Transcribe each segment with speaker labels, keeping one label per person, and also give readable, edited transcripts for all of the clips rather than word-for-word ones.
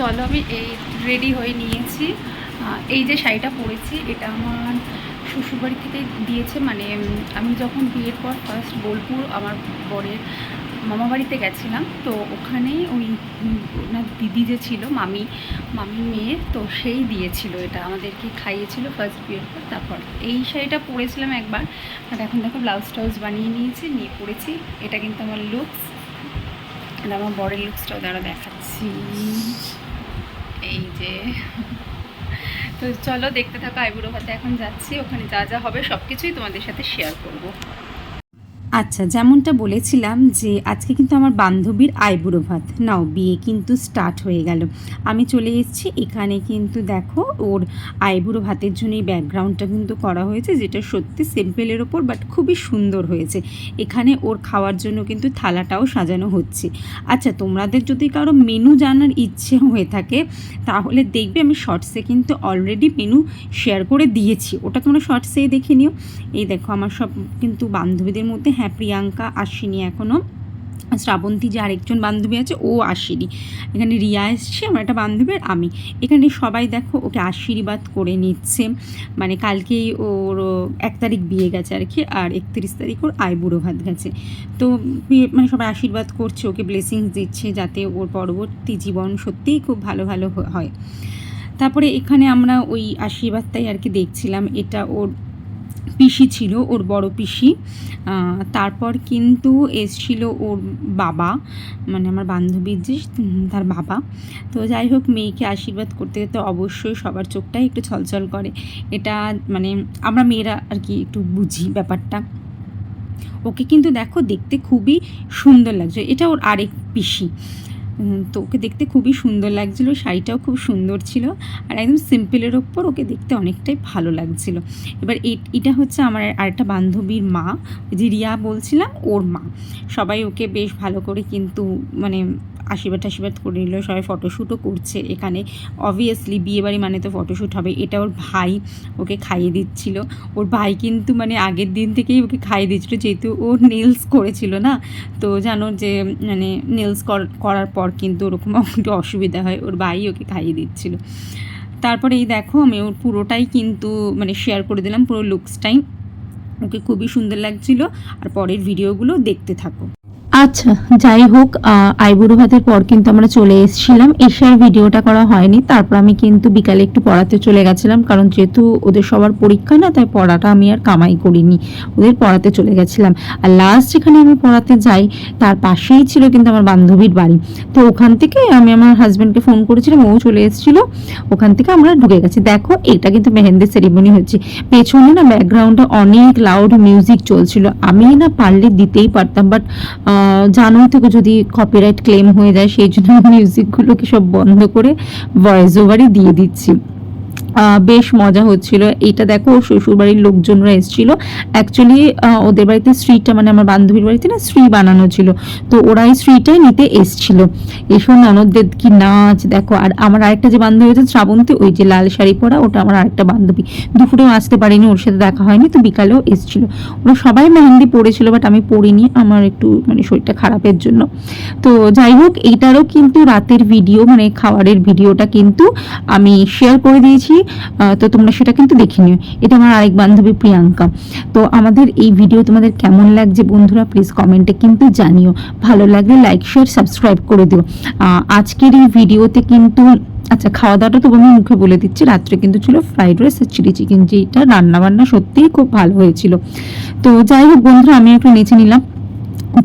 Speaker 1: চলো আমি এই রেডি হয়ে নিয়েছি। এই যে শাড়িটা পরেছি এটা আমার শ্বশুরবাড়ি থেকে দিয়েছে, মানে আমি যখন বিয়ের পর ফার্স্ট বোলপুর আমার বরের মামা বাড়িতে গেছিলাম, তো ওখানেই ওই ওনার দিদি যে ছিল মামির মেয়ে, তো সেই দিয়েছিল, এটা আমাদেরকে খাইয়েছিল ফার্স্ট বিয়ের পর। তারপর এই শাড়িটা পরেছিলাম একবার, আর এখন দেখো ব্লাউজ টাউজ বানিয়ে নিয়ে পরেছি। এটা কিন্তু আমার লুকস, আর আমার বরের লুকসটাও দ্বারা দেখাচ্ছি। এই যে তো চলো দেখতে থাকো। আইবুড়ো ভাতে এখন যাচ্ছি, ওখানে যা যা হবে সব কিছুই তোমাদের সাথে শেয়ার করব। আচ্ছা, যেমনটা বলেছিলাম যে আজকে কিন্তু আমার বান্ধবীর আইবুড়ো ভাত। নাও বিয়ে কিন্তু স্টার্ট হয়ে গেল। আমি চলে এসেছি এখানে, কিন্তু দেখো ওর আইবুড়ো ভাতের জন্য এই ব্যাকগ্রাউন্ডটা কিন্তু করা হয়েছে, যেটা সত্যি সিম্পলের ওপর বাট খুবই সুন্দর হয়েছে। এখানে ওর খাওয়ার জন্য কিন্তু থালাটাও সাজানো হচ্ছে। আচ্ছা, তোমাদের যদি কারো মেনু জানার ইচ্ছে হয়ে থাকে তাহলে দেখবে আমি শর্টসে কিন্তু অলরেডি মেনু শেয়ার করে দিয়েছি, ওটা তোমরা শর্টসেই দেখে নিও। এই দেখো আমার সব কিন্তু বান্ধবীদের মধ্যে, হ্যাঁ প্রিয়াঙ্কা আসেনি এখনও, শ্রাবন্তী যে আরেকজন বান্ধবী আছে ও আসেনি, এখানে রিয়া এসছে আমার একটা বান্ধবীর, আমি এখানে সবাই দেখো ওকে আশীর্বাদ করে নিচ্ছে। মানে কালকেই ওর 1 তারিখ বিয়ে গেছে আর কি, আর 31 তারিখ ওর আইবুড়ো ভাত গেছে। তো মানে সবাই আশীর্বাদ করছে, ওকে ব্লেসিংস দিচ্ছে যাতে ওর পরবর্তী জীবন সত্যিই খুব ভালো ভালো হয়। তারপরে এখানে আমরা ওই আশীর্বাদটাই আর কি দেখছিলাম। এটা ওর পিসি ছিল, ওর বড় পিসি। তারপর কিন্তু এসছিল ওর বাবা, মানে আমার বান্ধবীর যে তার বাবা। তো যাই হোক, মেয়েকে আশীর্বাদ করতে তো অবশ্যই সবার চোখটাই একটু ছলছল করে, এটা মানে আমরা মেয়েরা আর কি একটু বুঝি ব্যাপারটা। ওকে কিন্তু দেখো দেখতে খুবই সুন্দর লাগছে, এটা ওর আরেক পিসি। তো ওকে দেখতে খুবই সুন্দর লাগছিলো, শাড়িটাও খুব সুন্দর ছিল, আর একদম সিম্পলের ওপর ওকে দেখতে অনেকটাই ভালো লাগছিলো। এবার এটা হচ্ছে আমার আরেকটা বান্ধবীর মা, যে রিয়া বলছিলাম, ওর মা। সবাই ওকে বেশ ভালো করে কিন্তু মানে আশীর্বাদ করে নিল, সবাই ফটোশ্যুটও করছে এখানে। অবভিয়াসলি বিয়েবাড়ি মানে তো ফটোশ্যুট হবে। এটা ওর ভাই ওকে খাইয়ে দিচ্ছিল। ওর ভাই কিন্তু মানে আগের দিন থেকেই ওকে খাইয়ে দিচ্ছিলো, যেহেতু ও নেলস করেছিল না, তো জানো যে মানে নেলস করার পর কিন্তু ওরকম একটু অসুবিধা হয়, ওর ভাই ওকে খাইয়ে দিচ্ছিল। তারপরে এই দেখো আমি ওর পুরোটাই কিন্তু মানে শেয়ার করে দিলাম, পুরো লুকসটাই। ওকে খুবই সুন্দর লাগছিল, আর পরের ভিডিওগুলো দেখতে থাকো। আচ্ছা, যাই হোক, আইবুড়ো ভাতের পর কিন্তু আমরা চলে এসেছিলাম, এসে আর ভিডিওটা করা হয়নি। তারপর আমি কিন্তু বিকালে একটু পড়াতে চলে গেছিলাম, কারণ যেহেতু ওদের সবার পরীক্ষা না, তাই পড়াটা আমি আর কামাই করিনি, ওদের পড়াতে চলে গেছিলাম। আর লাস্ট যেখানে আমি পড়াতে যাই তার পাশেই ছিল কিন্তু আমার বান্ধবীর বাড়ি। তো ওখান থেকে আমি আমার হাজব্যান্ডকে ফোন করেছিলাম, ও চলে এসেছিলো, ওখান থেকে আমরা ঢুকে গেছি। দেখো এটা কিন্তু মেহেন্দি সেরিমনি হচ্ছে, পেছনে না ব্যাকগ্রাউন্ডে অনেক লাউড মিউজিক চলছিল। আমি না পারলে দিতেই পারতাম, বাট জানোই তো যদি কপিরাইট ক্লেম হয়ে যায়, সেই জন্য মিউজিকগুলোকে সব বন্ধ করে ভয়েস ওভারই দিয়ে দিচ্ছি। বেশ মজা হচ্ছিল। এইটা দেখো ওর শ্বশুরবাড়ির লোকজনরা এসেছিল, অ্যাকচুয়ালি ওদের বাড়িতে শ্রীটা মানে আমার বান্ধবীর বাড়িতে না শ্রী বানানো ছিল, তো ওরা এই শ্রীটাই নিতে এসছিল। এসব ননদদের কি নাচ দেখো। আর আমার আরেকটা যে বান্ধবী আছে শ্রাবন্তী, ওই যে লাল শাড়ি পরা, ওটা আমার আরেকটা বান্ধবী। দুপুরেও আসতে পারিনি, ওর সাথে দেখা হয়নি, তো বিকালেও এসেছিল। ওরা সবাই মেহেন্দি পরেছিল, বাট আমি পরিনি, আমার একটু মানে শরীরটা খারাপের জন্য। তো যাই হোক, এইটারও কিন্তু রাতের ভিডিও মানে খাবারের ভিডিওটা কিন্তু আমি শেয়ার করে দিয়েছি, তো তোমরা সেটা কিন্তু দেখে নিও। এটা আমার আরেক বান্ধবী প্রিয়াঙ্কা। তো আমাদের এই ভিডিও তোমাদের কেমন লাগছে বন্ধুরা, প্লিজ কমেন্টে কিন্তু জানিও। ভালো লাগলে লাইক শেয়ার সাবস্ক্রাইব করে দিও। আজকের এই ভিডিওতে কিন্তু আচ্ছা, খাওয়া দাওয়াটা তো আমি মুখে বলে দিচ্ছি, রাত্রে কিন্তু ছিল ফ্রাইড রাইস আর চিলি চিকেন, যেটা রান্নাবান্না সত্যিই খুব ভালো হয়েছিল। তো যাই হোক বন্ধুরা, আমি একটু নেচে নিলাম।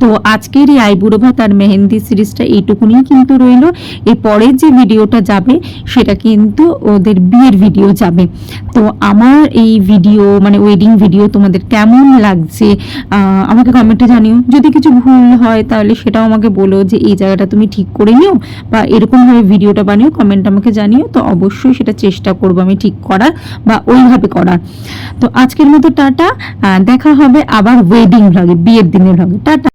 Speaker 1: তো আজকের এই আইবুড়ো ভাত আর মেহেন্দি সিরিজটা এইটুকুনি কিন্তু রইল। এর পরের যে ভিডিওটা যাবে সেটা কিন্তু ওদের বিয়ের ভিডিও যাবে। তো আমার এই ভিডিও মানে ওয়েডিং ভিডিও তোমাদের কেমন লাগছে আমাকে কমেন্টে জানিও। যদি কিছু ভুল হয় তাহলে সেটাও আমাকে বলো, যে এই জায়গাটা তুমি ঠিক করে নিও বা এরকমভাবে ভিডিওটা বানিও, কমেন্ট আমাকে জানিও। তো অবশ্যই সেটা চেষ্টা করবো আমি ঠিক করার বা ওইভাবে করার। তো আজকের মতো টাটা, দেখা হবে আবার ওয়েডিং ভ্লগে, বিয়ের দিনের ভ্লগে। টাটা।